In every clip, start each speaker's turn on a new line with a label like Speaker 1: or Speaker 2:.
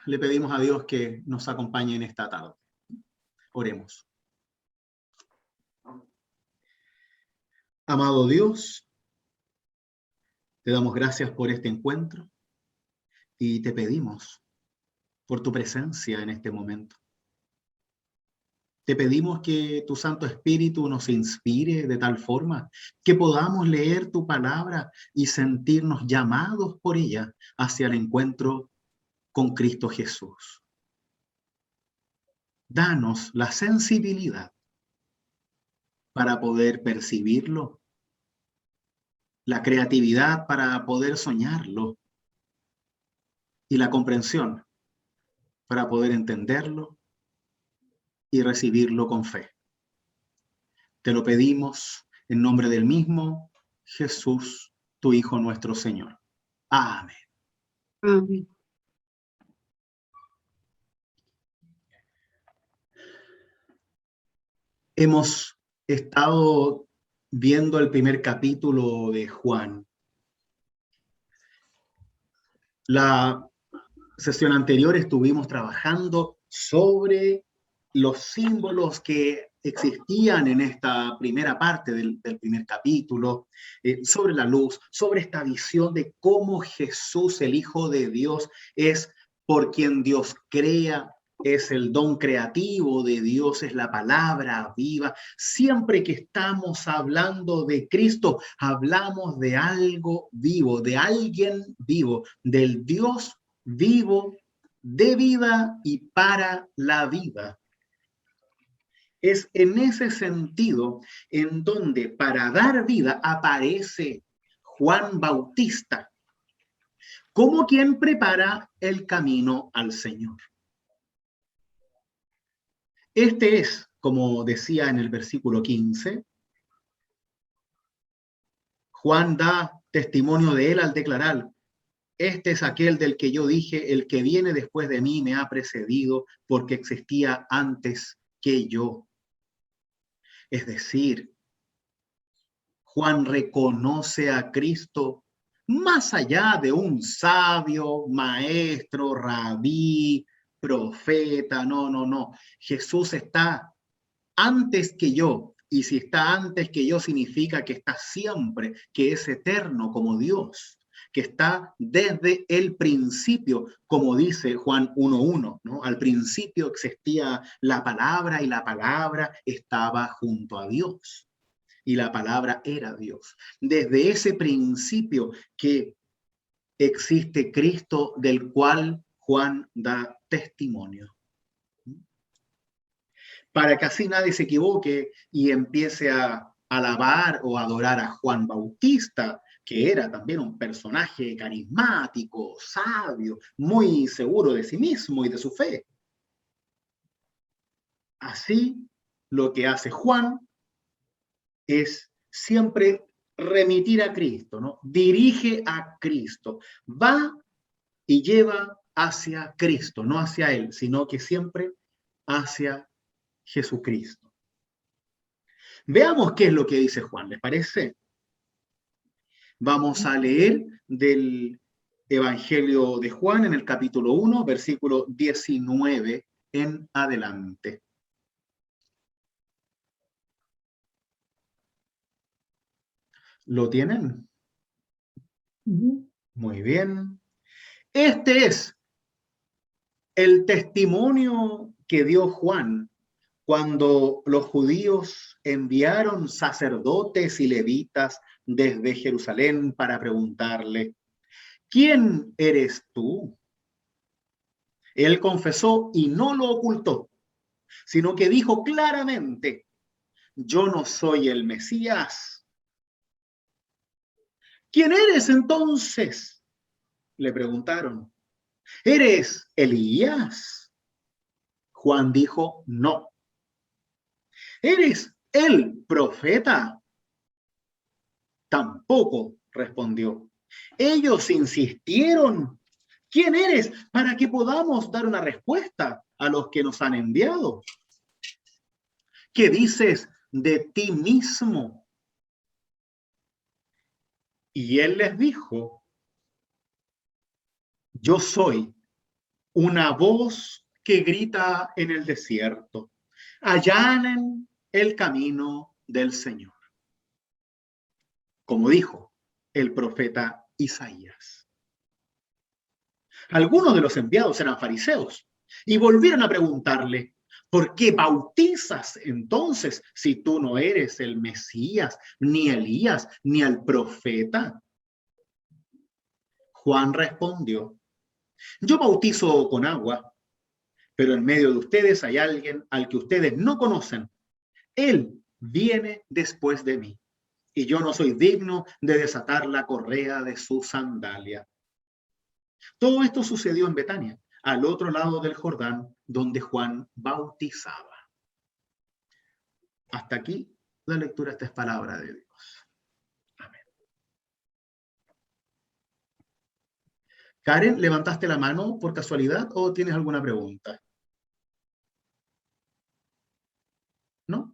Speaker 1: Le pedimos a Dios que nos acompañe en esta tarde. Oremos. Amado Dios, te damos gracias por este encuentro y te pedimos por tu presencia en este momento. Te pedimos que tu Santo Espíritu nos inspire de tal forma que podamos leer tu palabra y sentirnos llamados por ella hacia el encuentro con Cristo Jesús. Danos la sensibilidad para poder percibirlo, la creatividad para poder soñarlo y la comprensión para poder entenderlo y recibirlo con fe. Te lo pedimos en nombre del mismo Jesús, tu Hijo nuestro Señor. Amén.
Speaker 2: Amén.
Speaker 1: Hemos estado viendo el primer capítulo de Juan. La sesión anterior estuvimos trabajando sobre los símbolos que existían en esta primera parte del primer capítulo, sobre la luz, sobre esta visión de cómo Jesús, el Hijo de Dios, es por quien Dios crea, es el don creativo de Dios, es la palabra viva. Siempre que estamos hablando de Cristo, hablamos de algo vivo, de alguien vivo, del Dios vivo, de vida y para la vida. Es en ese sentido en donde para dar vida aparece Juan Bautista como quien prepara el camino al Señor. Este es, como decía en el versículo 15, Juan da testimonio de él al declarar: este es aquel del que yo dije, el que viene después de mí me ha precedido porque existía antes que yo. Es decir, Juan reconoce a Cristo más allá de un sabio, maestro, rabí, profeta. No. Jesús está antes que yo. Y si está antes que yo, significa que está siempre, que es eterno como Dios, que está desde el principio, como dice Juan 1:1, ¿no? Al principio existía la palabra y la palabra estaba junto a Dios. Y la palabra era Dios. Desde ese principio que existe Cristo, del cual Juan da testimonio. Para que así nadie se equivoque y empiece a alabar o adorar a Juan Bautista, que era también un personaje carismático, sabio, muy seguro de sí mismo y de su fe. Así, lo que hace Juan es siempre remitir a Cristo, ¿no? Dirige a Cristo, va y lleva hacia Cristo, no hacia Él, sino que siempre hacia Jesucristo. Veamos qué es lo que dice Juan, ¿les parece? Vamos a leer del Evangelio de Juan en el capítulo 1, versículo 19 en adelante. ¿Lo tienen? Muy bien. Este es el testimonio que dio Juan cuando los judíos enviaron sacerdotes y levitas desde Jerusalén para preguntarle: ¿quién eres tú? Él confesó y no lo ocultó, sino que dijo claramente: yo no soy el Mesías. ¿Quién eres entonces?, le preguntaron. ¿Eres Elías? Juan dijo: no. ¿Eres el profeta? Tampoco, respondió. Ellos insistieron: ¿quién eres? Para que podamos dar una respuesta a los que nos han enviado. ¿Qué dices de ti mismo? Y él les dijo: yo soy una voz que grita en el desierto, allanen el camino del Señor. Como dijo el profeta Isaías. Algunos de los enviados eran fariseos y volvieron a preguntarle, ¿por qué bautizas entonces si tú no eres el Mesías, ni Elías, ni el profeta? Juan respondió, yo bautizo con agua, pero en medio de ustedes hay alguien al que ustedes no conocen. Él viene después de mí, y yo no soy digno de desatar la correa de su sandalia. Todo esto sucedió en Betania, al otro lado del Jordán, donde Juan bautizaba. Hasta aquí la lectura, esta es palabra de Dios. Amén. Karen, ¿levantaste la mano por casualidad o tienes alguna pregunta? ¿No?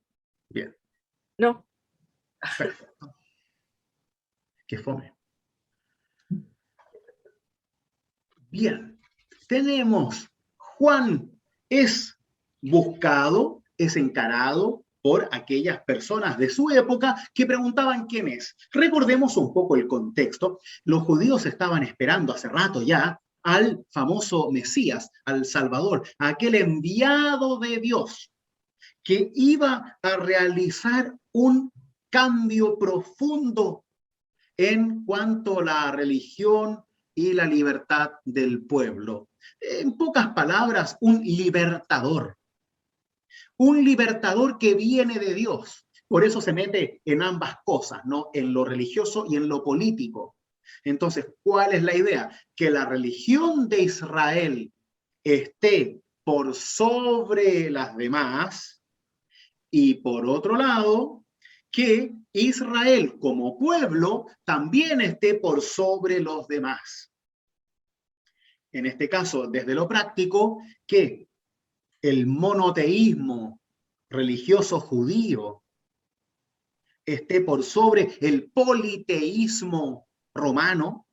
Speaker 1: Bien.
Speaker 2: No.
Speaker 1: Perfecto. Qué fome. Bien. Tenemos Juan es buscado, es encarado por aquellas personas de su época que preguntaban quién es. Recordemos un poco el contexto. Los judíos estaban esperando hace rato ya al famoso Mesías, al Salvador, a aquel enviado de Dios que iba a realizar un cambio profundo en cuanto a la religión y la libertad del pueblo. En pocas palabras, un libertador que viene de Dios. Por eso se mete en ambas cosas, ¿no? En lo religioso y en lo político. Entonces, ¿cuál es la idea? Que la religión de Israel esté por sobre las demás y por otro lado, que Israel como pueblo también esté por sobre los demás. En este caso, desde lo práctico, que el monoteísmo religioso judío esté por sobre el politeísmo romano,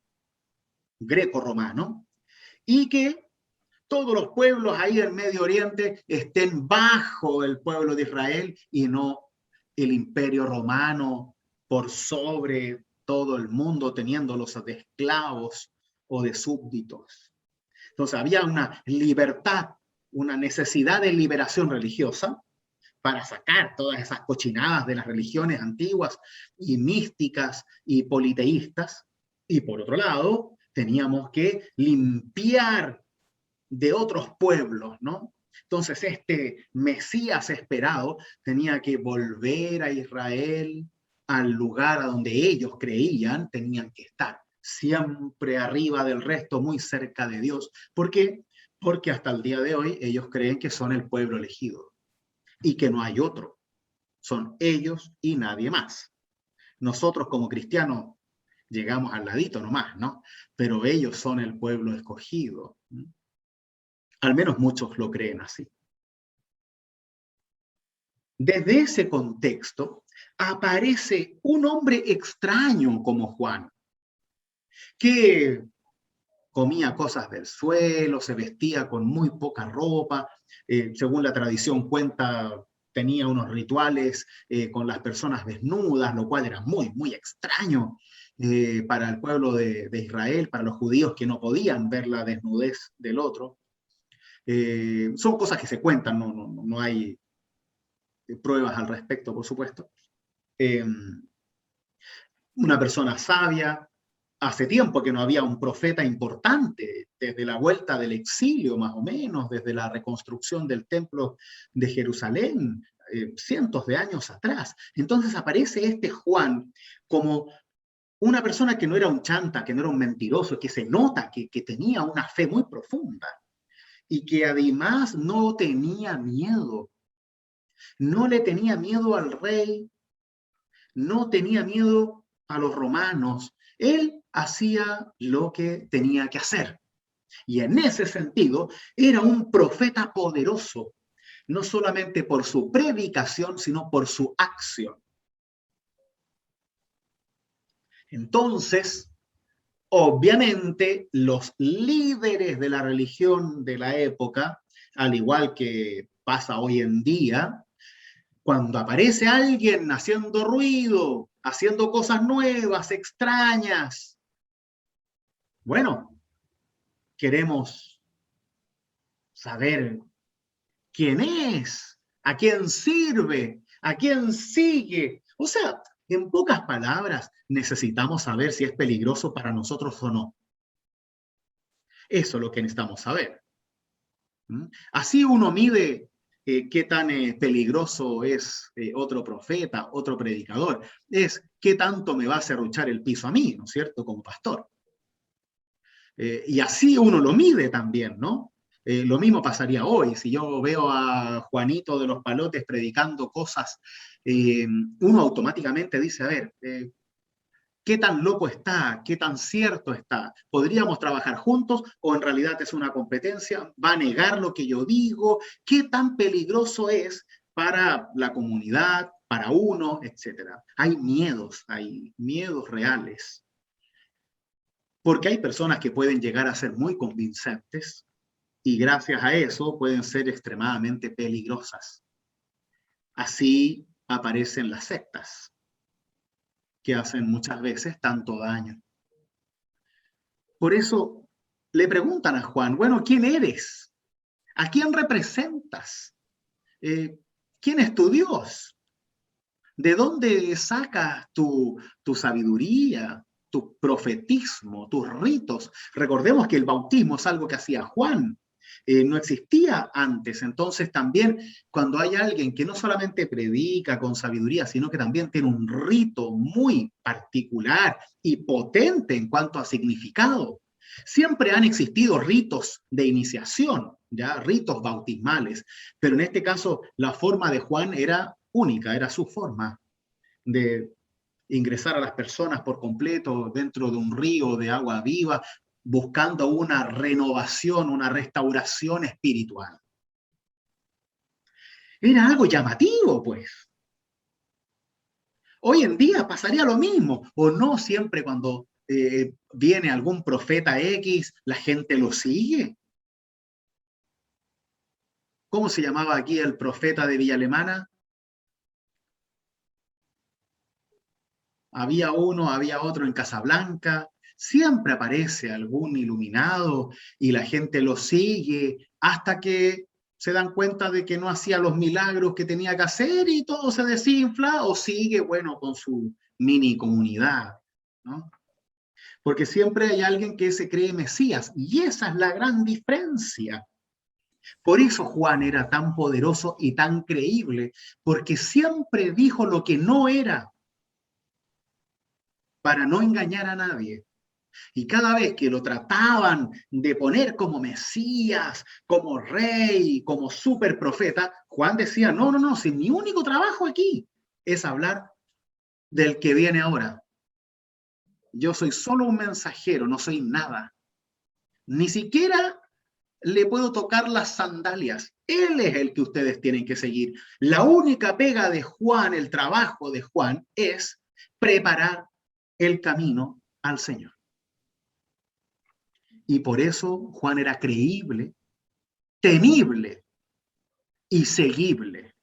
Speaker 1: greco-romano, y que todos los pueblos ahí del Medio Oriente estén bajo el pueblo de Israel y no el imperio romano por sobre todo el mundo, teniéndolos de esclavos o de súbditos. Entonces había una libertad, una necesidad de liberación religiosa para sacar todas esas cochinadas de las religiones antiguas y místicas y politeístas. Y por otro lado, teníamos que limpiar de otros pueblos, ¿no? Entonces este Mesías esperado tenía que volver a Israel, al lugar a donde ellos creían tenían que estar, siempre arriba del resto, muy cerca de Dios. ¿Por qué? Porque hasta el día de hoy ellos creen que son el pueblo elegido y que no hay otro. Son ellos y nadie más. Nosotros como cristianos llegamos al ladito nomás, ¿no? Pero ellos son el pueblo escogido. Al menos muchos lo creen así. Desde ese contexto aparece un hombre extraño como Juan, que comía cosas del suelo, se vestía con muy poca ropa, según la tradición cuenta, tenía unos rituales con las personas desnudas, lo cual era muy, muy extraño para el pueblo de Israel, para los judíos que no podían ver la desnudez del otro. Son cosas que se cuentan, no hay pruebas al respecto, por supuesto. Una persona sabia, hace tiempo que no había un profeta importante, desde la vuelta del exilio más o menos, desde la reconstrucción del templo de Jerusalén, cientos de años atrás. Entonces aparece este Juan como una persona que no era un chanta, que no era un mentiroso, que se nota que tenía una fe muy profunda y que además no tenía miedo. No le tenía miedo al rey, no tenía miedo a los romanos. Él hacía lo que tenía que hacer. Y en ese sentido, era un profeta poderoso, no solamente por su predicación, sino por su acción. Entonces, Obviamente, los líderes de la religión de la época, al igual que pasa hoy en día, cuando aparece alguien haciendo ruido, haciendo cosas nuevas, extrañas, bueno, queremos saber quién es, a quién sirve, a quién sigue. O sea, en pocas palabras, necesitamos saber si es peligroso para nosotros o no. Eso es lo que necesitamos saber. Así uno mide qué tan peligroso es otro profeta, otro predicador. Es qué tanto me va a serruchar el piso a mí, ¿no es cierto?, como pastor. Y así uno lo mide también, ¿no? Lo mismo pasaría hoy. Si yo veo a Juanito de los Palotes predicando cosas, uno automáticamente dice, a ver, ¿qué tan loco está? ¿Qué tan cierto está? ¿Podríamos trabajar juntos o en realidad es una competencia? ¿Va a negar lo que yo digo? ¿Qué tan peligroso es para la comunidad, para uno, etcétera? Hay miedos reales. Porque hay personas que pueden llegar a ser muy convincentes y gracias a eso pueden ser extremadamente peligrosas. Así aparecen las sectas, que hacen muchas veces tanto daño. Por eso le preguntan a Juan, bueno, ¿quién eres? ¿A quién representas? ¿Quién es tu Dios? ¿De dónde sacas tu sabiduría, tu profetismo, tus ritos? Recordemos que el bautismo es algo que hacía Juan. No existía antes. Entonces también cuando hay alguien que no solamente predica con sabiduría, sino que también tiene un rito muy particular y potente en cuanto a significado. Siempre han existido ritos de iniciación, ya ritos bautismales, pero en este caso la forma de Juan era única, era su forma de ingresar a las personas por completo dentro de un río de agua viva, buscando una renovación, una restauración espiritual. Era algo llamativo, pues. Hoy en día pasaría lo mismo, o no siempre cuando viene algún profeta X, la gente lo sigue. ¿Cómo se llamaba aquí el profeta de Villa Alemana? Había uno, había otro en Casablanca. Siempre aparece algún iluminado y la gente lo sigue hasta que se dan cuenta de que no hacía los milagros que tenía que hacer y todo se desinfla o sigue, bueno, con su mini comunidad, ¿no? Porque siempre hay alguien que se cree Mesías y esa es la gran diferencia. Por eso Juan era tan poderoso y tan creíble, porque siempre dijo lo que no era para no engañar a nadie. Y cada vez que lo trataban de poner como Mesías, como rey, como super profeta, Juan decía, no, no, no, si mi único trabajo aquí es hablar del que viene ahora. Yo soy solo un mensajero, no soy nada. Ni siquiera le puedo tocar las sandalias. Él es el que ustedes tienen que seguir. La única pega de Juan, el trabajo de Juan, es preparar el camino al Señor. Y por eso Juan era creíble, temible y seguible,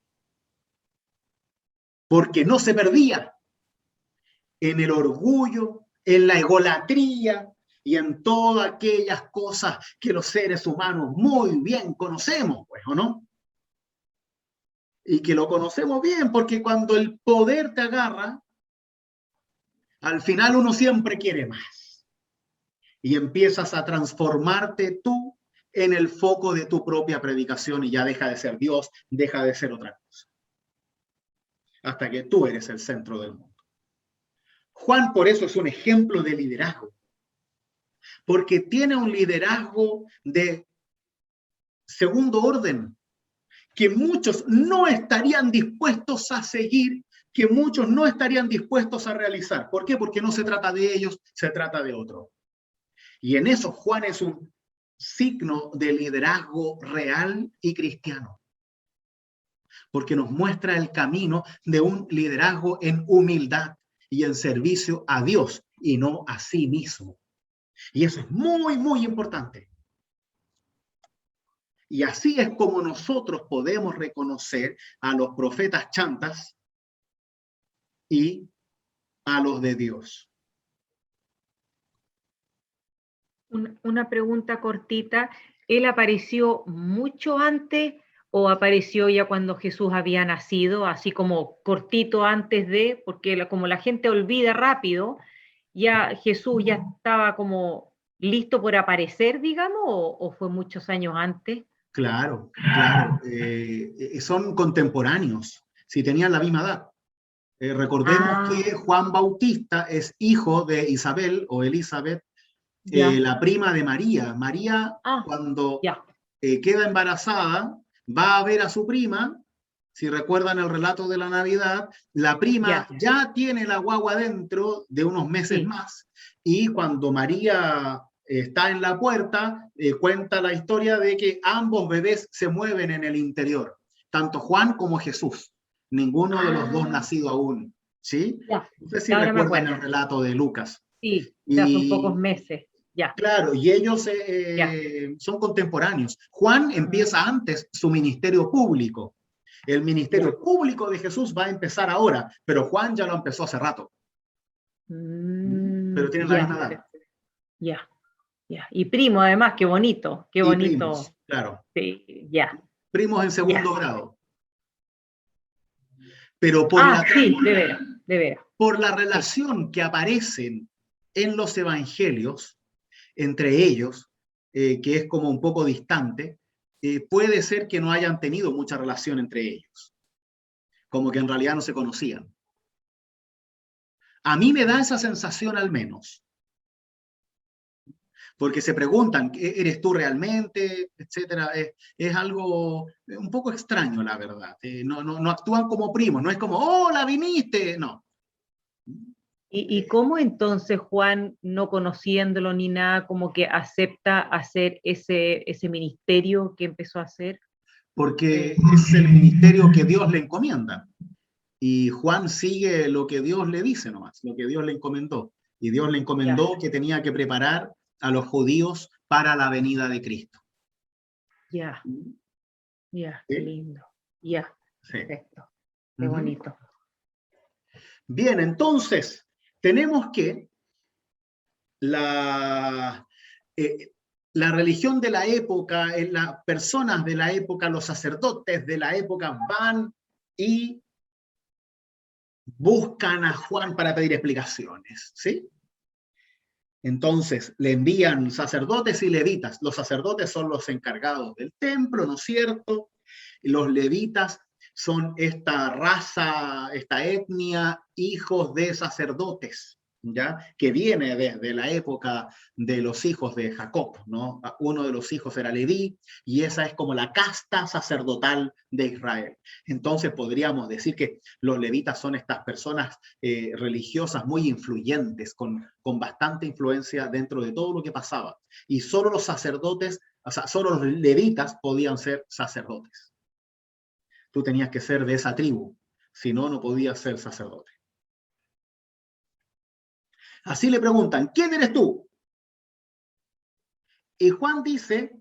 Speaker 1: porque no se perdía en el orgullo, en la egolatría y en todas aquellas cosas que los seres humanos muy bien conocemos, pues, ¿o no? Y que lo conocemos bien, porque cuando el poder te agarra, al final uno siempre quiere más. Y empiezas a transformarte tú en el foco de tu propia predicación y ya deja de ser Dios, deja de ser otra cosa. Hasta que tú eres el centro del mundo. Juan por eso es un ejemplo de liderazgo, porque tiene un liderazgo de segundo orden, que muchos no estarían dispuestos a seguir, que muchos no estarían dispuestos a realizar. ¿Por qué? Porque no se trata de ellos, se trata de otros. Y en eso Juan es un signo de liderazgo real y cristiano, porque nos muestra el camino de un liderazgo en humildad y en servicio a Dios y no a sí mismo. Y eso es muy, muy importante. Y así es como nosotros podemos reconocer a los profetas chantas y a los de Dios.
Speaker 2: Una pregunta cortita. ¿Él apareció mucho antes o apareció ya cuando Jesús había nacido, así como cortito antes de, porque como la gente olvida rápido, ya Jesús ya estaba como listo por aparecer, digamos, o fue muchos años antes?
Speaker 1: Claro, claro. Son contemporáneos, si tenían la misma edad. Recordemos
Speaker 2: Ah,
Speaker 1: que Juan Bautista es hijo de Isabel o Elizabeth,
Speaker 2: ya.
Speaker 1: la prima de María. María,
Speaker 2: Ah,
Speaker 1: cuando
Speaker 2: ya.
Speaker 1: queda embarazada, va a ver a su prima. Si recuerdan el relato de la Navidad, la prima
Speaker 2: Ya,
Speaker 1: ya tiene la guagua dentro de unos meses
Speaker 2: sí.
Speaker 1: más, y cuando María está en la puerta, cuenta la historia de que ambos bebés se mueven en el interior, tanto Juan como Jesús. Ninguno de los dos
Speaker 2: Ah,
Speaker 1: nacido aún, ¿sí?
Speaker 2: ya.
Speaker 1: No sé si
Speaker 2: Ya ahora me
Speaker 1: recuerdan el
Speaker 2: acuerdo.
Speaker 1: relato de Lucas.
Speaker 2: Sí, ya son pocos
Speaker 1: Y
Speaker 2: meses. Ya,
Speaker 1: claro, y ellos
Speaker 2: ya.
Speaker 1: son contemporáneos. Juan empieza
Speaker 2: Mm,
Speaker 1: antes su ministerio público. El
Speaker 2: ya.
Speaker 1: ministerio público de Jesús va a empezar ahora, pero Juan ya lo empezó hace rato. Pero tienen la
Speaker 2: Ya,
Speaker 1: misma edad.
Speaker 2: ya, ya. Y primo, además, qué bonito, qué
Speaker 1: Y primos,
Speaker 2: bonito.
Speaker 1: claro.
Speaker 2: Sí, ya,
Speaker 1: Primos en
Speaker 2: ya.
Speaker 1: segundo grado. Pero
Speaker 2: Ah, sí, de veras,
Speaker 1: por la
Speaker 2: sí.
Speaker 1: relación que aparecen en los evangelios, entre ellos, que es como un poco distante, puede ser que no hayan tenido mucha relación entre ellos, como que en realidad no se conocían. A mí me da esa sensación al menos, porque se preguntan, ¿eres tú realmente? Etcétera. Es algo un poco extraño, la verdad. No actúan como primos, no es como, hola, viniste. No.
Speaker 2: Y cómo entonces Juan, no conociéndolo ni nada, como que acepta hacer ese ministerio que empezó a hacer?
Speaker 1: Porque
Speaker 2: Eh,
Speaker 1: es el ministerio que Dios le encomienda. Y Juan sigue lo que Dios le dice nomás, lo que Dios le encomendó. Y Dios le
Speaker 2: ya,
Speaker 1: encomendó que tenía que preparar a los judíos para la venida de Cristo.
Speaker 2: ya, ya, qué
Speaker 1: ¿Sí?
Speaker 2: lindo. Ya,
Speaker 1: Sí.
Speaker 2: perfecto, qué
Speaker 1: Uh-huh.
Speaker 2: bonito.
Speaker 1: Bien, entonces, tenemos que la, eh, la religión de la época, las personas de la época, los sacerdotes de la época van y buscan a Juan para pedir explicaciones, ¿sí? Entonces le envían sacerdotes y levitas. Los sacerdotes son los encargados del templo, ¿no es cierto? Y los levitas son esta raza, esta etnia, hijos de sacerdotes, ¿ya? Que viene desde la época de los hijos de Jacob, ¿no? Uno de los hijos era Leví, y esa es como la casta sacerdotal de Israel. Entonces podríamos decir que los levitas son estas personas religiosas muy influyentes, con bastante influencia dentro de todo lo que pasaba. Y solo los sacerdotes, o sea, solo los levitas podían ser sacerdotes. Tú tenías que ser de esa tribu, si no, no podías ser sacerdote. Así le preguntan, ¿quién eres tú? Y Juan dice,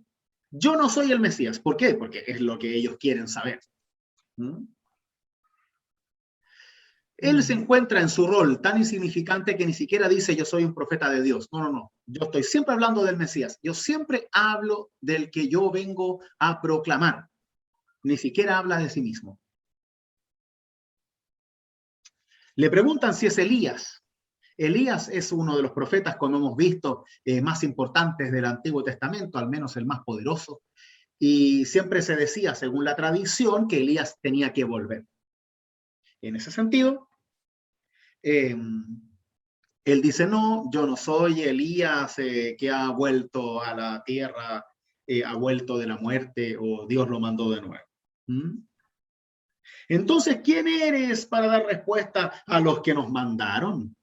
Speaker 1: yo no soy el Mesías. ¿Por qué? Porque es lo que ellos quieren saber. ¿Mm? Él se
Speaker 2: Mm.
Speaker 1: encuentra en su rol tan insignificante que ni siquiera dice yo soy un profeta de Dios. No, no, no. Yo estoy siempre hablando del Mesías. Yo siempre hablo del que yo vengo a proclamar. Ni siquiera habla de sí mismo. Le preguntan si es Elías. Elías es uno de los profetas, como hemos visto, más importantes del Antiguo Testamento, al menos el más poderoso. Y siempre se decía, según la tradición, que Elías tenía que volver. En ese sentido, eh, él dice, no, yo no soy Elías que ha vuelto a la tierra, ha vuelto de la muerte o Dios lo mandó de nuevo. ¿Mm? Entonces, ¿quién eres para dar respuesta a los que nos mandaron?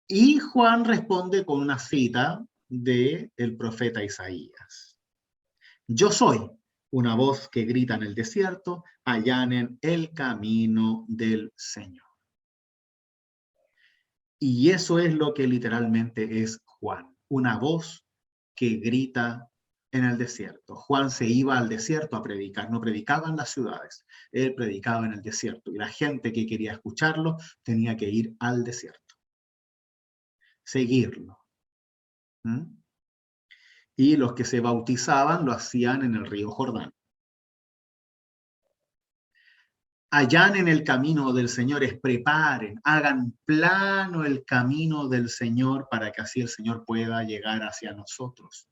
Speaker 1: Y Juan responde con una cita del profeta Isaías. Yo soy una voz que grita en el desierto, allanen el camino del Señor. Y eso es lo que literalmente es Juan, una voz que grita en el desierto. Juan se iba al desierto a predicar, no predicaba en las ciudades, él predicaba en el desierto y la gente que quería escucharlo tenía que ir al desierto, seguirlo. ¿Mm? Y los que se bautizaban lo hacían en el río Jordán. Allanen el camino del Señor, preparen, hagan plano el camino del Señor para que así el Señor pueda llegar hacia nosotros.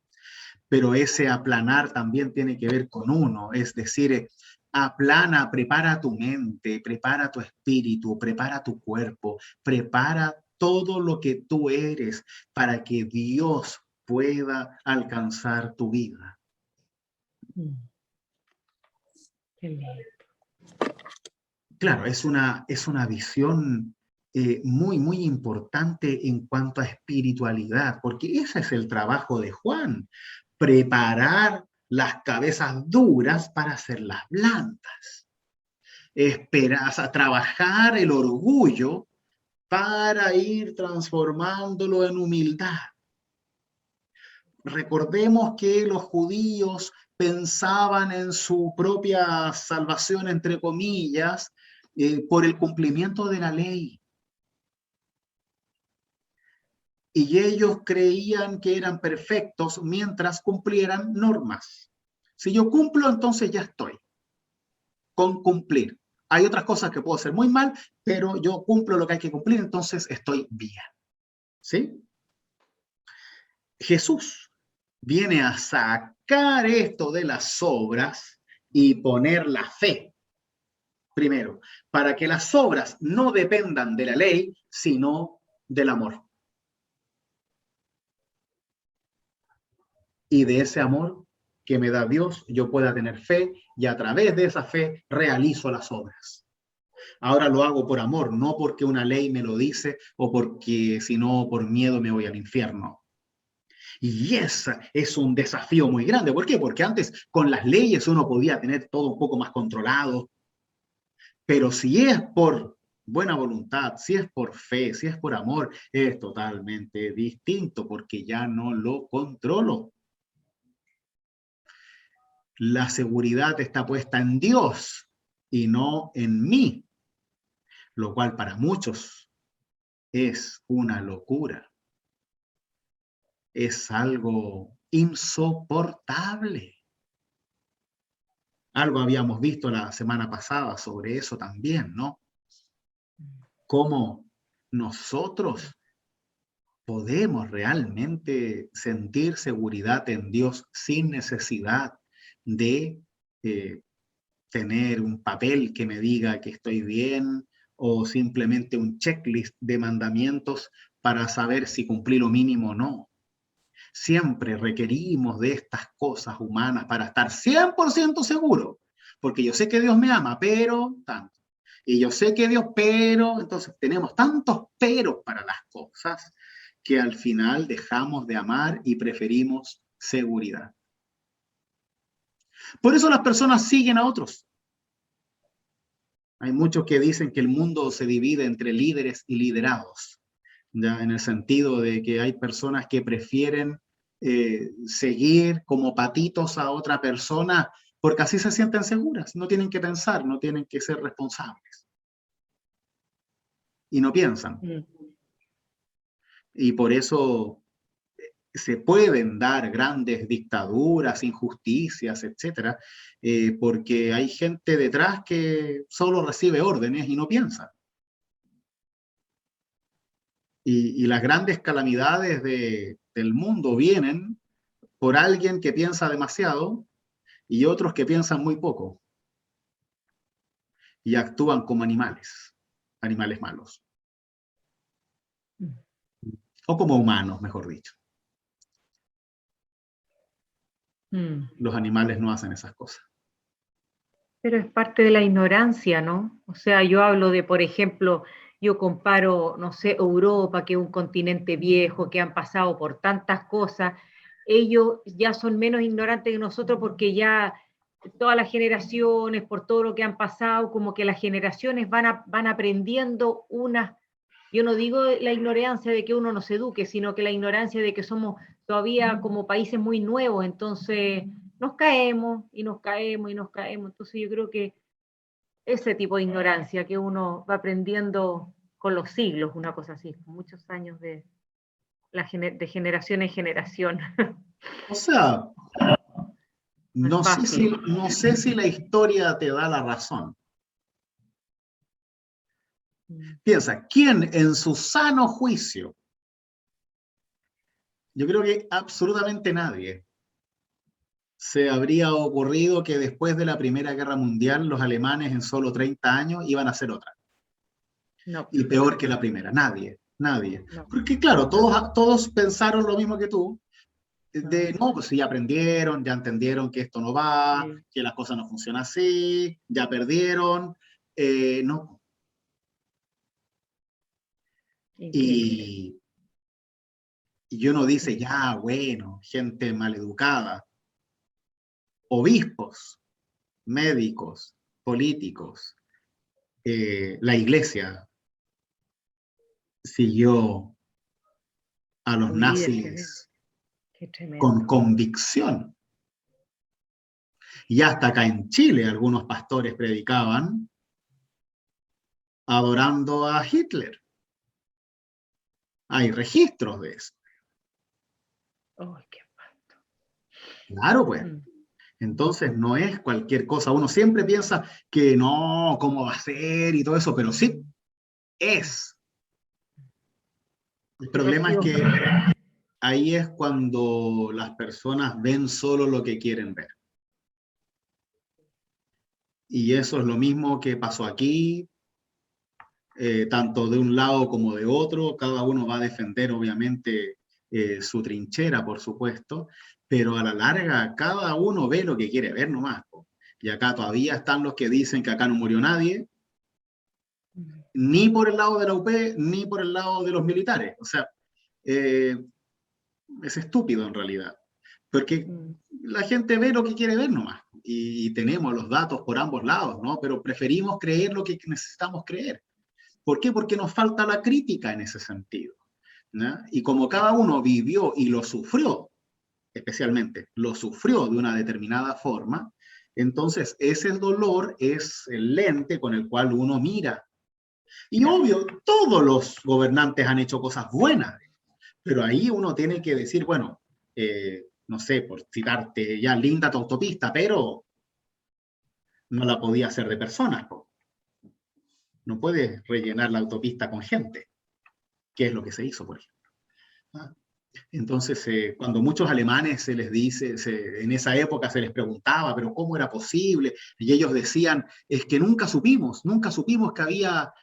Speaker 1: Pero ese aplanar también tiene que ver con uno, es decir, aplana, prepara tu mente, prepara tu espíritu, prepara tu cuerpo, prepara todo lo que tú eres para que Dios pueda alcanzar tu vida.
Speaker 2: Qué lindo.
Speaker 1: Claro, es una visión muy, muy importante en cuanto a espiritualidad, porque ese es el trabajo de Juan, preparar las cabezas duras para hacerlas blandas, trabajar el orgullo para ir transformándolo en humildad. Recordemos que los judíos pensaban en su propia salvación, entre comillas, por el cumplimiento de la ley. Y ellos creían que eran perfectos mientras cumplieran normas. Si yo cumplo, entonces ya estoy con cumplir. Hay otras cosas que puedo hacer muy mal, pero yo cumplo lo que hay que cumplir, entonces estoy bien. ¿Sí? Jesús viene a sacar esto de las obras y poner la fe primero, para que las obras no dependan de la ley, sino del amor. Y de ese amor que me da Dios, yo pueda tener fe y a través de esa fe realizo las obras. Ahora lo hago por amor, no porque una ley me lo dice o porque si no por miedo me voy al infierno. Y ese es un desafío muy grande. ¿Por qué? Porque antes con las leyes uno podía tener todo un poco más controlado. Pero si es por buena voluntad, si es por fe, si es por amor, es totalmente distinto porque ya no lo controlo. La seguridad está puesta en Dios y no en mí, lo cual para muchos es una locura. Es algo insoportable. Algo habíamos visto la semana pasada sobre eso también, ¿no? Cómo nosotros podemos realmente sentir seguridad en Dios sin necesidad de tener un papel que me diga que estoy bien o simplemente un checklist de mandamientos para saber si cumplí lo mínimo o no. Siempre requerimos de estas cosas humanas para estar 100% seguro, porque yo sé que Dios me ama, pero tanto. Y yo sé que Dios, pero, entonces tenemos tantos peros para las cosas que al final dejamos de amar y preferimos seguridad. Por eso las personas siguen a otros. Hay muchos que dicen que el mundo se divide entre líderes y liderados, ¿ya? En el sentido de que hay personas que prefieren seguir como patitos a otra persona porque así se sienten seguras, no tienen que pensar, no tienen que ser responsables. Y no piensan. Y por eso se pueden dar grandes dictaduras, injusticias, etcétera, porque hay gente detrás que solo recibe órdenes y no piensa. Y las grandes calamidades del mundo vienen por alguien que piensa demasiado y otros que piensan muy poco y actúan como animales, animales malos. O como humanos, mejor dicho. Los animales no hacen esas cosas.
Speaker 2: Pero es parte de la ignorancia, ¿no? O sea, yo hablo de, por ejemplo, yo comparo, no sé, Europa, que es un continente viejo, que han pasado por tantas cosas, ellos ya son menos ignorantes que nosotros porque ya todas las generaciones, por todo lo que han pasado, como que las generaciones van aprendiendo unas Yo no digo la ignorancia de que uno no se eduque, sino que la ignorancia de que somos todavía como países muy nuevos, entonces nos caemos y nos caemos y nos caemos. Entonces yo creo que ese tipo de ignorancia que uno va aprendiendo con los siglos, una cosa así, con muchos años de generación en generación.
Speaker 1: O sea,
Speaker 2: No es fácil.
Speaker 1: no sé si la historia te da la razón. Piensa, ¿quién en su sano juicio? Yo creo que absolutamente nadie se habría ocurrido que después de la Primera Guerra Mundial los alemanes en solo 30 años iban a hacer otra.
Speaker 2: No,
Speaker 1: Y peor que la primera, nadie, nadie.
Speaker 2: no.
Speaker 1: Porque claro, todos pensaron lo mismo que tú, de
Speaker 2: Ah,
Speaker 1: no, pues sí, ya aprendieron, ya entendieron que esto no va,
Speaker 2: sí,
Speaker 1: que las cosas no funcionan así, ya perdieron, no.
Speaker 2: increíble.
Speaker 1: Y, y uno dice, ya, bueno, gente maleducada, obispos, médicos, políticos, la iglesia siguió a los
Speaker 2: Olvídese,
Speaker 1: nazis
Speaker 2: qué
Speaker 1: con
Speaker 2: tremendo.
Speaker 1: convicción. Y hasta acá en Chile algunos pastores predicaban adorando a Hitler. Hay registros de eso.
Speaker 2: Oh, qué espanto.
Speaker 1: Claro, pues.
Speaker 2: Mm,
Speaker 1: Entonces no es cualquier cosa. Uno siempre piensa que no, cómo va a ser y todo eso, pero sí es. El
Speaker 2: Ha
Speaker 1: problema es
Speaker 2: sido,
Speaker 1: que ahí es cuando las personas ven solo lo que quieren ver. Y eso es lo mismo que pasó aquí, tanto de un lado como de otro. Cada uno va a defender, obviamente, su trinchera, por supuesto, pero a la larga cada uno ve lo que quiere ver nomás. Po. Y acá todavía están los que dicen que acá no murió nadie, ni por el lado de la UP, ni por el lado de los militares. O sea, eh, es estúpido en realidad, porque
Speaker 2: mm,
Speaker 1: la gente ve lo que quiere ver nomás. Y tenemos los datos por ambos lados, ¿no? Pero preferimos creer lo que necesitamos creer. ¿Por qué? Porque nos falta la crítica en ese sentido. ¿No? Y como cada uno vivió y lo sufrió, especialmente, lo sufrió de una determinada forma, entonces ese dolor es el lente con el cual uno mira. Y
Speaker 2: claro,
Speaker 1: obvio, todos los gobernantes han hecho cosas buenas, pero ahí uno tiene que decir, bueno, no sé, por citarte, ya linda tu autopista, pero no la podía hacer de personas. Po. No puedes rellenar la autopista con gente, que es lo que se hizo, por ejemplo. ¿Ah? Entonces, cuando muchos alemanes se les dice, en esa época se les preguntaba, pero ¿cómo era posible? Y ellos decían, es que nunca supimos que había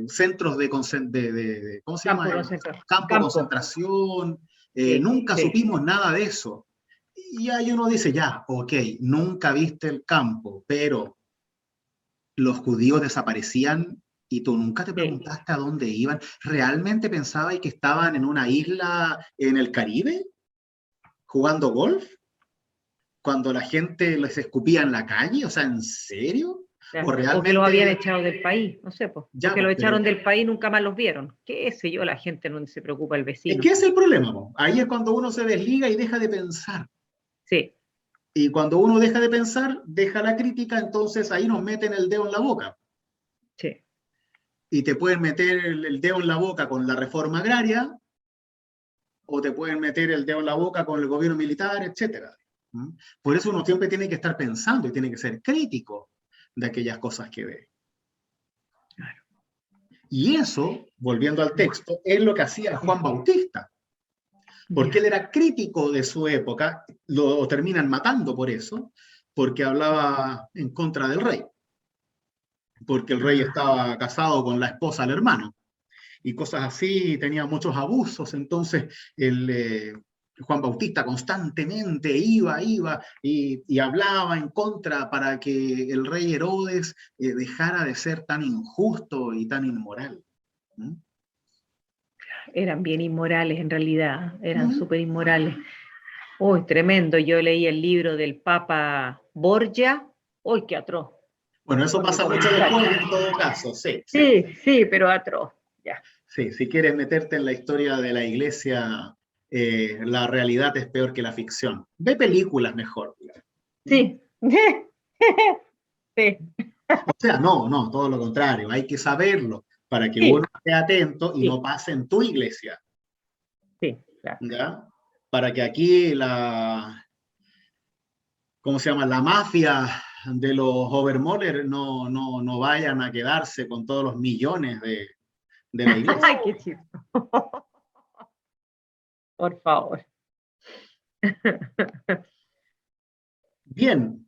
Speaker 1: centros ¿cómo se
Speaker 2: campo
Speaker 1: llama?
Speaker 2: concentrado.
Speaker 1: Campo de
Speaker 2: Campo,
Speaker 1: concentración,
Speaker 2: sí,
Speaker 1: nunca
Speaker 2: sí.
Speaker 1: supimos nada de eso. Y ahí uno dice, ya, ok, nunca viste el campo, pero los judíos desaparecían y tú nunca te
Speaker 2: Sí.
Speaker 1: preguntaste a dónde iban. ¿Realmente pensabas que estaban en una isla en el Caribe jugando golf? Cuando la gente les escupía en la calle, o sea, ¿en serio? ¿O
Speaker 2: Claro. O que los habían
Speaker 1: realmente,
Speaker 2: echado del país, no sé, pues,
Speaker 1: ya,
Speaker 2: porque
Speaker 1: pues,
Speaker 2: los
Speaker 1: pero
Speaker 2: echaron del país y nunca más los vieron. ¿Qué sé yo? La gente no se preocupa el
Speaker 1: es
Speaker 2: vecino.
Speaker 1: que ese es el problema, po. Ahí es cuando uno se desliga y deja de pensar.
Speaker 2: Sí,
Speaker 1: Y cuando uno deja de pensar, deja la crítica, entonces ahí nos meten el dedo en la boca.
Speaker 2: sí.
Speaker 1: Y te pueden meter el dedo en la boca con la reforma agraria, o te pueden meter el dedo en la boca con el gobierno militar, etcétera. ¿Mm? Por eso uno siempre tiene que estar pensando y tiene que ser crítico de aquellas cosas que ve. Y eso, volviendo al texto, es lo que hacía Juan Bautista, porque él
Speaker 2: Ya.
Speaker 1: era crítico de su época, lo terminan matando por eso, porque hablaba en contra del rey, porque el rey
Speaker 2: Ah,
Speaker 1: estaba casado con la esposa del hermano. Y cosas así, y tenía muchos abusos, entonces Juan Bautista constantemente iba y hablaba en contra para que el rey Herodes dejara de ser tan injusto y tan inmoral. ¿Mm?
Speaker 2: eran bien inmorales en realidad, eran
Speaker 1: ¿Mm?
Speaker 2: súper inmorales. Uy, tremendo. Yo leí el libro del Papa Borgia. Uy, qué atroz.
Speaker 1: Bueno,
Speaker 2: Me
Speaker 1: eso
Speaker 2: acuerdo
Speaker 1: pasa
Speaker 2: como
Speaker 1: mucho
Speaker 2: un cacho.
Speaker 1: después en todo caso, sí, sí.
Speaker 2: Sí, sí, pero atroz. Ya.
Speaker 1: Sí, si quieres meterte en la historia de la iglesia, la realidad es peor que la ficción. Ve películas mejor.
Speaker 2: Sí. Sí.
Speaker 1: O sea, no, todo lo contrario. Hay que saberlo para que uno
Speaker 2: Sí.
Speaker 1: esté atento y no
Speaker 2: Sí.
Speaker 1: pase en tu iglesia,
Speaker 2: Sí. Claro.
Speaker 1: ¿ya? Para que aquí ¿cómo se llama? La mafia de los overmollers no vayan a quedarse con todos los millones de la iglesia.
Speaker 2: Ay, qué chistoso. Por favor.
Speaker 1: Bien,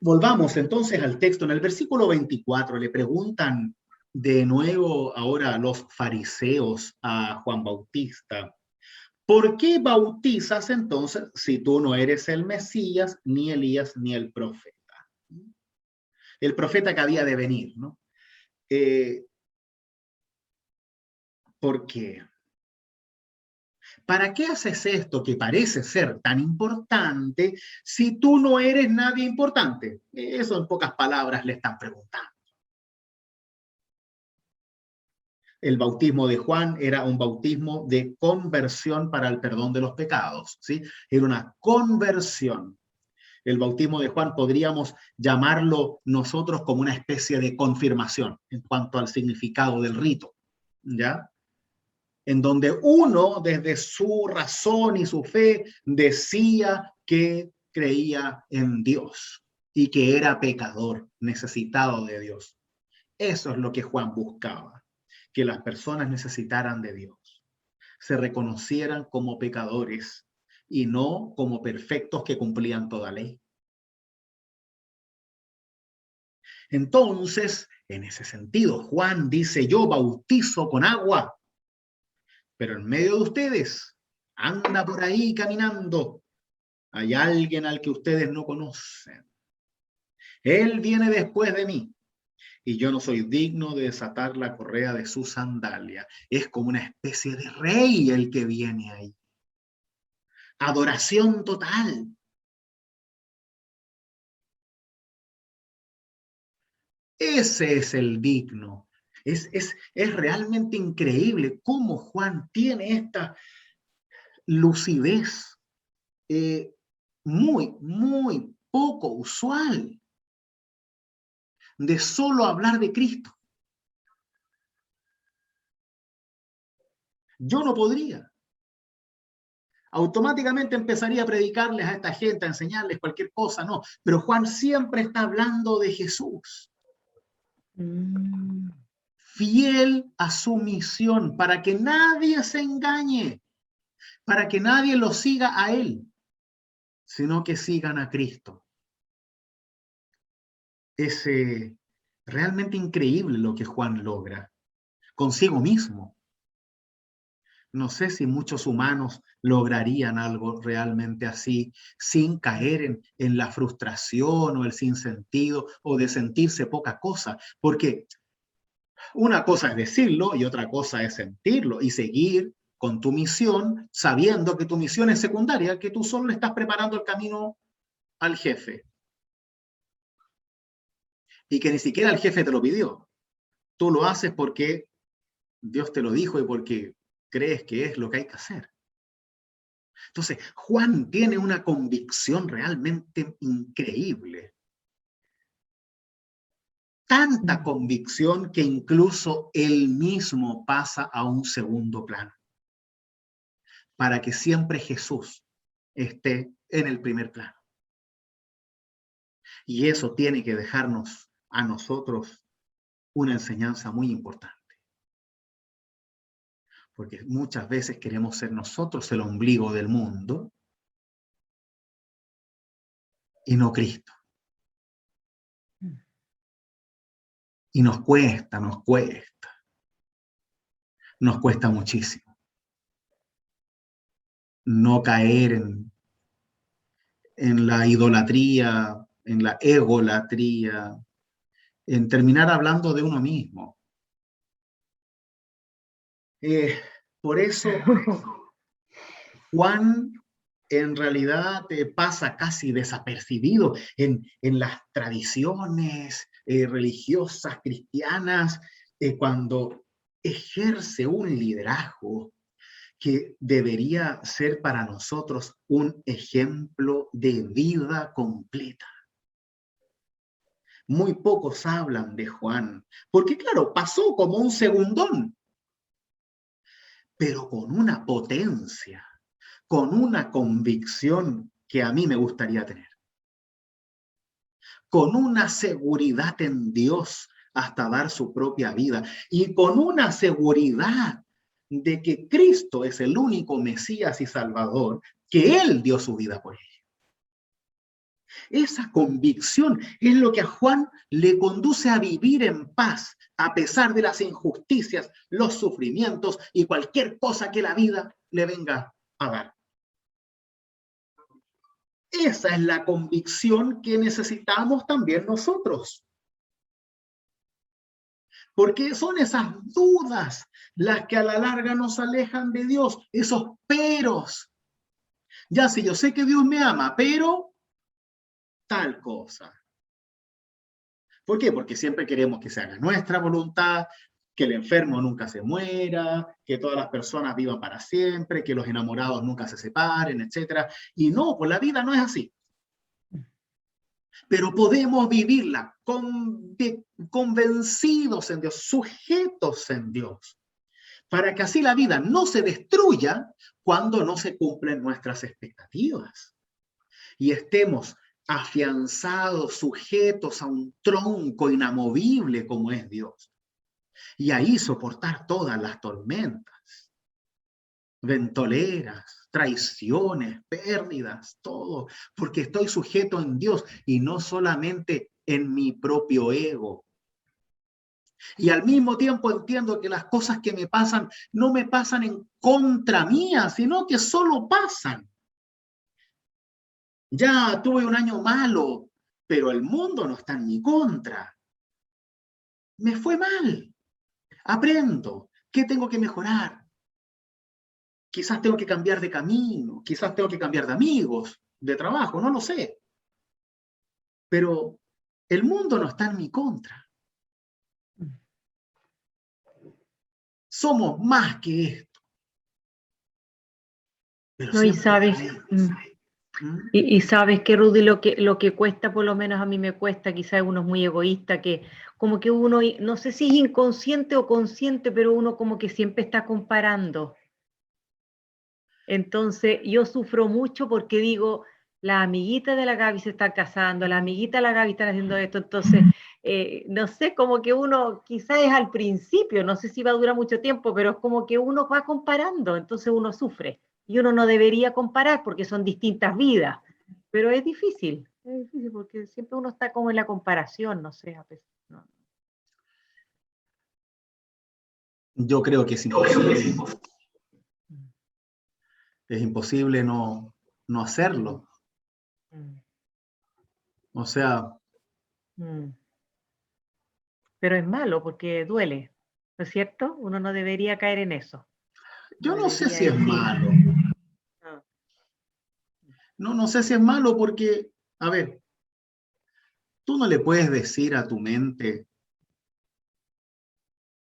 Speaker 1: volvamos entonces al texto. En el versículo 24 le preguntan de nuevo ahora los fariseos a Juan Bautista: ¿por qué bautizas entonces si tú no eres el Mesías, ni Elías, ni el profeta? El profeta que había de venir, ¿no? ¿Por qué? ¿Para qué haces esto que parece ser tan importante si tú no eres nadie importante? Eso en pocas palabras le están preguntando. El bautismo de Juan era un bautismo de conversión para el perdón de los pecados, ¿sí? Era una conversión. El bautismo de Juan podríamos llamarlo nosotros como una especie de confirmación en cuanto al significado del rito, ¿ya? En donde uno, desde su razón y su fe, decía que creía en Dios y que era pecador, necesitado de Dios. Eso es lo que Juan buscaba, que las personas necesitaran de Dios, se reconocieran como pecadores y no como perfectos que cumplían toda ley. Entonces, en ese sentido, Juan dice: yo bautizo con agua, pero en medio de ustedes anda por ahí caminando. Hay alguien al que ustedes no conocen. Él viene después de mí y yo no soy digno de desatar la correa de su sandalia. Es como una especie de rey el que viene ahí. Adoración total. Ese es el digno. Es realmente increíble cómo Juan tiene esta lucidez muy poco usual de solo hablar de Cristo. Yo no podría. Automáticamente empezaría a predicarles a esta gente, a enseñarles cualquier cosa, no. Pero Juan siempre está hablando de Jesús, fiel a su misión, para que nadie se engañe, para que nadie lo siga a él, sino que sigan a Cristo. Es realmente increíble lo que Juan logra consigo mismo. No sé si muchos humanos lograrían algo realmente así sin caer en la frustración o el sinsentido o de sentirse poca cosa, porque una cosa es decirlo y otra cosa es sentirlo y seguir con tu misión sabiendo que tu misión es secundaria, que tú solo le estás preparando el camino al jefe y que ni siquiera el jefe te lo pidió. Tú lo haces porque Dios te lo dijo y porque crees que es lo que hay que hacer. Entonces, Juan tiene una convicción realmente increíble. Tanta convicción que incluso él mismo pasa a un segundo plano, para que siempre Jesús esté en el primer plano. Y eso tiene que dejarnos a nosotros una enseñanza muy importante. Porque muchas veces queremos ser nosotros el ombligo del mundo y no Cristo. Y nos cuesta muchísimo no caer en la idolatría, en la egolatría, en terminar hablando de uno mismo. Por eso Juan en realidad pasa casi desapercibido en las tradiciones religiosas cristianas, cuando ejerce un liderazgo que debería ser para nosotros un ejemplo de vida completa. Muy pocos hablan de Juan, porque claro, pasó como un segundón, pero con una potencia, con una convicción que a mí me gustaría tener, con una seguridad en Dios hasta dar su propia vida y con una seguridad de que Cristo es el único Mesías y Salvador, que Él dio su vida por él. Esa convicción es lo que a Juan le conduce a vivir en paz, a pesar de las injusticias, los sufrimientos y cualquier cosa que la vida le venga a dar. Esa es la convicción que necesitamos también nosotros. Porque son esas dudas las que a la larga nos alejan de Dios, esos peros. Ya si yo sé que Dios me ama, pero tal cosa. ¿Por qué? Porque siempre queremos que se haga nuestra voluntad, que el enfermo nunca se muera, que todas las personas vivan para siempre, que los enamorados nunca se separen, etc. Y no, pues la vida no es así. Pero podemos vivirla convencidos en Dios, sujetos en Dios, para que así la vida no se destruya cuando no se cumplen nuestras expectativas. Y estemos afianzados, sujetos a un tronco inamovible como es Dios. Y ahí soportar todas las tormentas, ventoleras, traiciones, pérdidas, todo, porque estoy sujeto en Dios y no solamente en mi propio ego. Y al mismo tiempo entiendo que las cosas que me pasan no me pasan en contra mía, sino que solo pasan. Ya tuve un año malo, pero el mundo no está en mi contra. Me fue mal. Aprendo. ¿Qué tengo que mejorar? Quizás tengo que cambiar de camino, quizás tengo que cambiar de amigos, de trabajo, no lo sé. Pero el mundo no está en mi contra. Somos más que esto. Pero
Speaker 2: No, y sabes, y sabes que Rudy, lo que cuesta, por lo menos a mí me cuesta, quizás uno es muy egoísta, que como que uno, no sé si es inconsciente o consciente, pero uno como que siempre está comparando. Entonces yo sufro mucho porque digo, la amiguita de la Gaby se está casando, la amiguita de la Gaby está haciendo esto, entonces, no sé, como que uno, quizás es al principio, no sé si va a durar mucho tiempo, pero es como que uno va comparando, entonces uno sufre. Y uno no debería comparar porque son distintas vidas, pero es difícil porque siempre uno está como en la comparación, no sé, a veces, no.
Speaker 1: Yo creo que es imposible. Es imposible no hacerlo. O sea...
Speaker 2: Pero es malo porque duele, ¿no es cierto? Uno no debería caer en eso.
Speaker 1: Yo no sé si
Speaker 2: debería
Speaker 1: es
Speaker 2: decir,
Speaker 1: malo. No sé si es malo porque, a ver, tú no le puedes decir a tu mente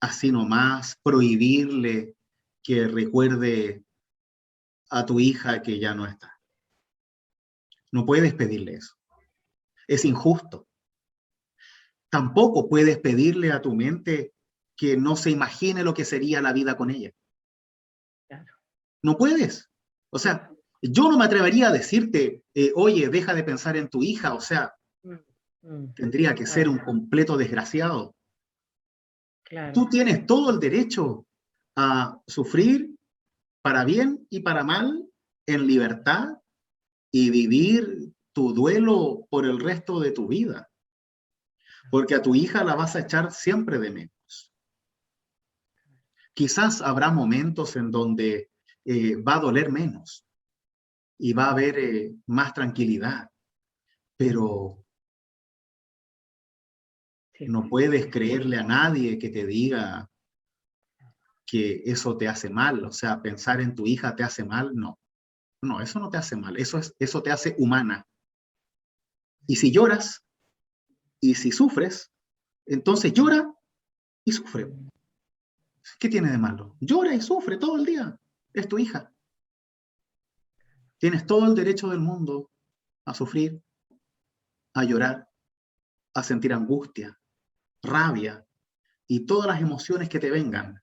Speaker 1: así nomás, prohibirle que recuerde a tu hija que ya no está. No puedes pedirle eso. Es injusto. Tampoco puedes pedirle a tu mente que no se imagine lo que sería la vida con ella.
Speaker 2: claro.
Speaker 1: No puedes. O sea, yo no me atrevería a decirte, oye, deja de pensar en tu hija. O sea, tendría que ser un completo desgraciado.
Speaker 2: Claro.
Speaker 1: Tú tienes todo el derecho a sufrir para bien y para mal en libertad y vivir tu duelo por el resto de tu vida. Porque a tu hija la vas a echar siempre de menos. Quizás habrá momentos en donde va a doler menos y va a haber más tranquilidad, pero sí, no puedes creerle a nadie que te diga que eso te hace mal. O sea, pensar en tu hija te hace mal, no. No, eso no te hace mal, eso te hace humana. Y si lloras y si sufres, entonces llora y sufre. ¿Qué tiene de malo? Llora y sufre todo el día. Es tu hija. Tienes todo el derecho del mundo a sufrir, a llorar, a sentir angustia, rabia y todas las emociones que te vengan.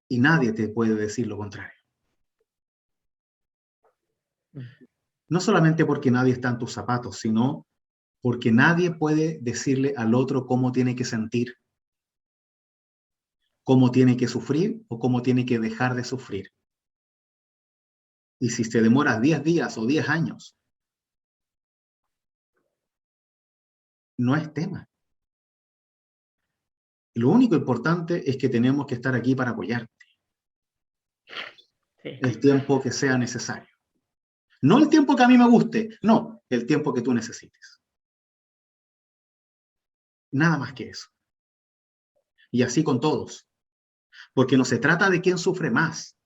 Speaker 1: Y nadie te puede decir lo contrario. No solamente porque nadie está en tus zapatos, sino porque nadie puede decirle al otro cómo tiene que sentir, cómo tiene que sufrir o cómo tiene que dejar de sufrir. Y si se demora 10 días o 10 años, no es tema. Lo único importante es que tenemos que estar aquí para apoyarte el tiempo que sea necesario. No el tiempo que a mí me guste, no, el tiempo que tú necesites. Nada más que eso. Y así con todos. Porque no se trata de quién sufre más.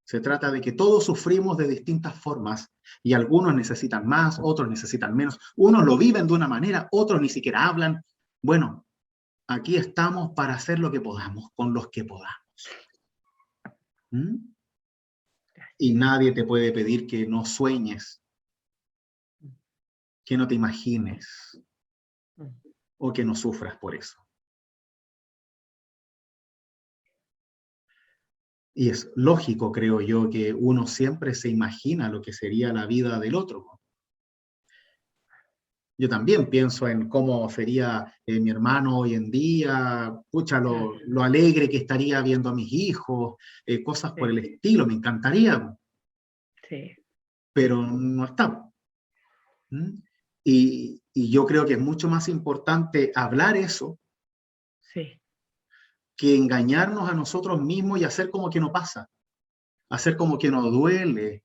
Speaker 1: Se trata de que todos sufrimos de distintas formas y algunos necesitan más, otros necesitan menos. Unos lo viven de una manera, otros ni siquiera hablan. Bueno, aquí estamos para hacer lo que podamos, con los que podamos. ¿Mm? Y nadie te puede pedir que no sueñes, que no te imagines o que no sufras por eso. Y es lógico, creo yo, que uno siempre se imagina lo que sería la vida del otro. Yo también pienso en cómo sería mi hermano hoy en día, pucha, lo alegre que estaría viendo a mis hijos, cosas por el estilo, me encantaría, pero no está. ¿Mm? Y yo creo que es mucho más importante hablar eso que engañarnos a nosotros mismos y hacer como que no pasa, hacer como que no duele,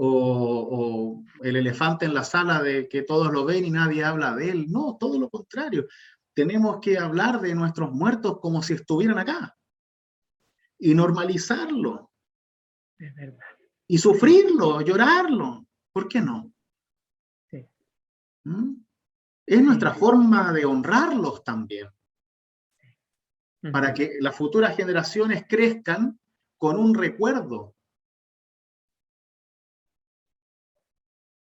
Speaker 1: o el elefante en la sala de que todos lo ven y nadie habla de él. No, todo lo contrario. Tenemos que hablar de nuestros muertos como si estuvieran acá y normalizarlo.
Speaker 2: Es verdad.
Speaker 1: Y sufrirlo, llorarlo. ¿Por qué no?
Speaker 2: Sí.
Speaker 1: ¿Mm? Es nuestra forma de honrarlos también, para que las futuras generaciones crezcan con un recuerdo.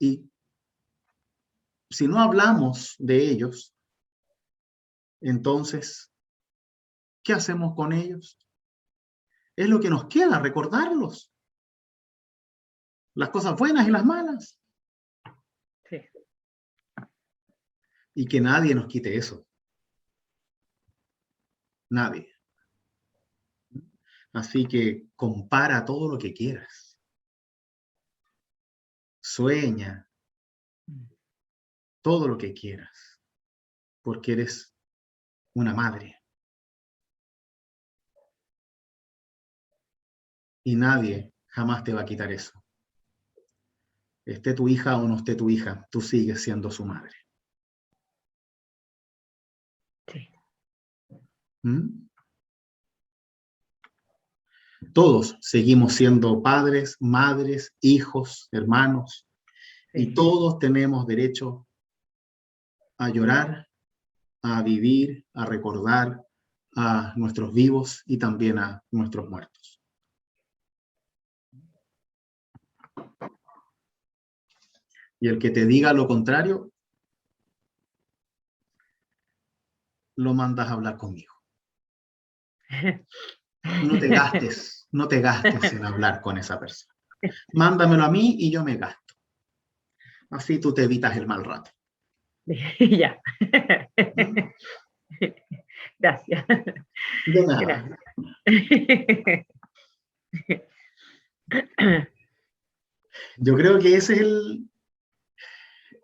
Speaker 1: Y si no hablamos de ellos, entonces, ¿qué hacemos con ellos? Es lo que nos queda, recordarlos. Las cosas buenas y las malas.
Speaker 2: Sí.
Speaker 1: Y que nadie nos quite eso. Nadie. Así que compara todo lo que quieras. Sueña todo lo que quieras. Porque eres una madre. Y nadie jamás te va a quitar eso. Esté tu hija o no esté tu hija, tú sigues siendo su madre.
Speaker 2: Sí.
Speaker 1: ¿Mm? Todos seguimos siendo padres, madres, hijos, hermanos, y todos tenemos derecho a llorar, a vivir, a recordar a nuestros vivos y también a nuestros muertos. Y el que te diga lo contrario, lo mandas a hablar conmigo. No te gastes en hablar con esa persona. Mándamelo a mí y yo me gasto. Así tú te evitas el mal rato.
Speaker 2: Ya.
Speaker 1: ¿Mm?
Speaker 2: Gracias.
Speaker 1: De nada.
Speaker 2: Gracias.
Speaker 1: Yo creo que ese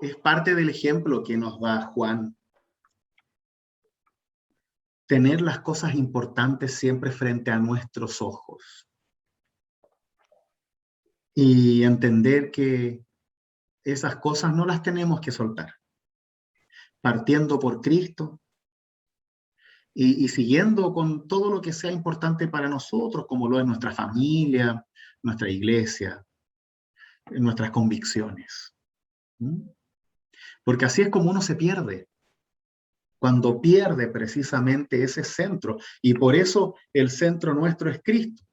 Speaker 1: es parte del ejemplo que nos da Juan. Tener las cosas importantes siempre frente a nuestros ojos. Y entender que esas cosas no las tenemos que soltar. Partiendo por Cristo y siguiendo con todo lo que sea importante para nosotros, como lo es nuestra familia, nuestra iglesia, nuestras convicciones. ¿Mm? Porque así es como uno se pierde. cuando pierde precisamente ese centro. Y por eso el centro nuestro es Cristo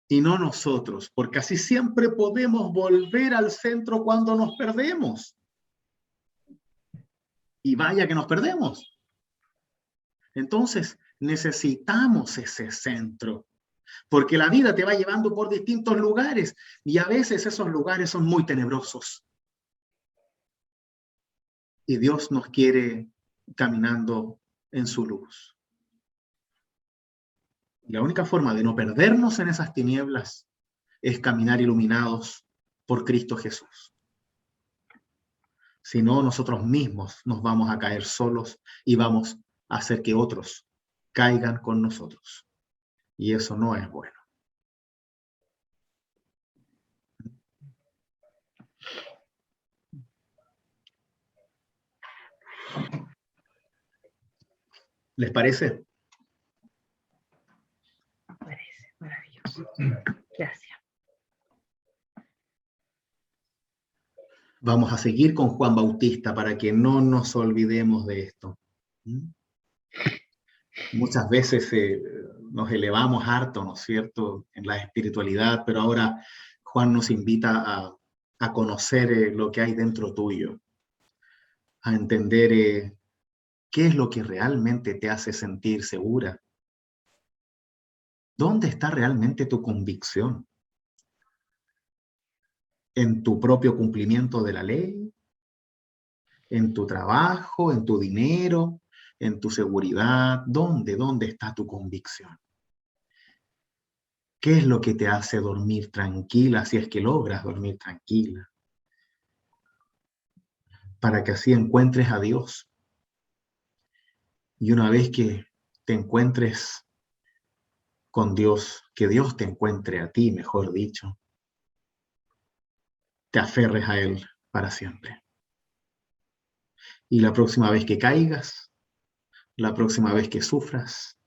Speaker 1: y no nosotros, porque así siempre podemos volver al centro cuando nos perdemos. Y vaya que nos perdemos. Entonces necesitamos ese centro, porque la vida te va llevando por distintos lugares y a veces esos lugares son muy tenebrosos. Y Dios nos quiere caminando en su luz. Y la única forma de no perdernos en esas tinieblas es caminar iluminados por Cristo Jesús. Si no, nosotros mismos nos vamos a caer solos y vamos a hacer que otros caigan con nosotros. Y eso no es bueno. ¿Les parece?
Speaker 2: Me parece maravilloso. Gracias.
Speaker 1: Vamos a seguir con Juan Bautista para que no nos olvidemos de esto. Muchas veces nos elevamos harto, ¿no es cierto?, en la espiritualidad, pero ahora Juan nos invita a conocer lo que hay dentro tuyo, a entender qué es lo que realmente te hace sentir segura. ¿Dónde está realmente tu convicción? ¿En tu propio cumplimiento de la ley? ¿En tu trabajo? ¿En tu dinero? ¿En tu seguridad? ¿Dónde está tu convicción? ¿Qué es lo que te hace dormir tranquila, si es que logras dormir tranquila? Para que así encuentres a Dios. Y una vez que te encuentres con Dios, que Dios te encuentre a ti, mejor dicho, te aferres a Él para siempre. Y la próxima vez que caigas, la próxima vez que sufras,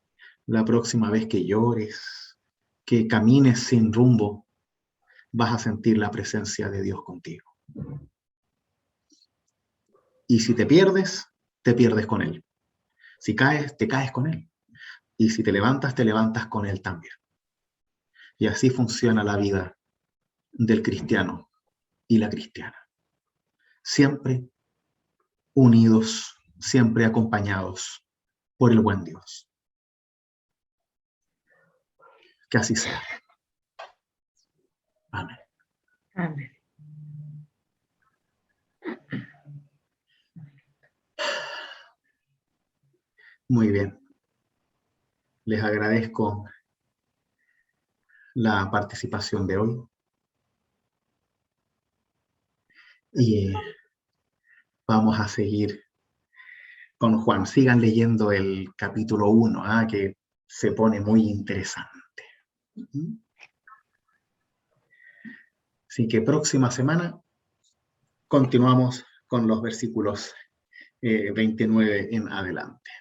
Speaker 1: la próxima vez que llores, que camines sin rumbo, vas a sentir la presencia de Dios contigo. Y si te pierdes con Él. Si caes, te caes con Él. Y si te levantas con Él también. Y así funciona la vida del cristiano y la cristiana. Siempre unidos, siempre acompañados por el buen Dios. Que así sea. Amén.
Speaker 2: Amén.
Speaker 1: Muy bien. Les agradezco la participación de hoy. Y vamos a seguir con Juan. Sigan leyendo el capítulo 1, que se pone muy interesante. Así que próxima semana continuamos con los versículos 29 en adelante.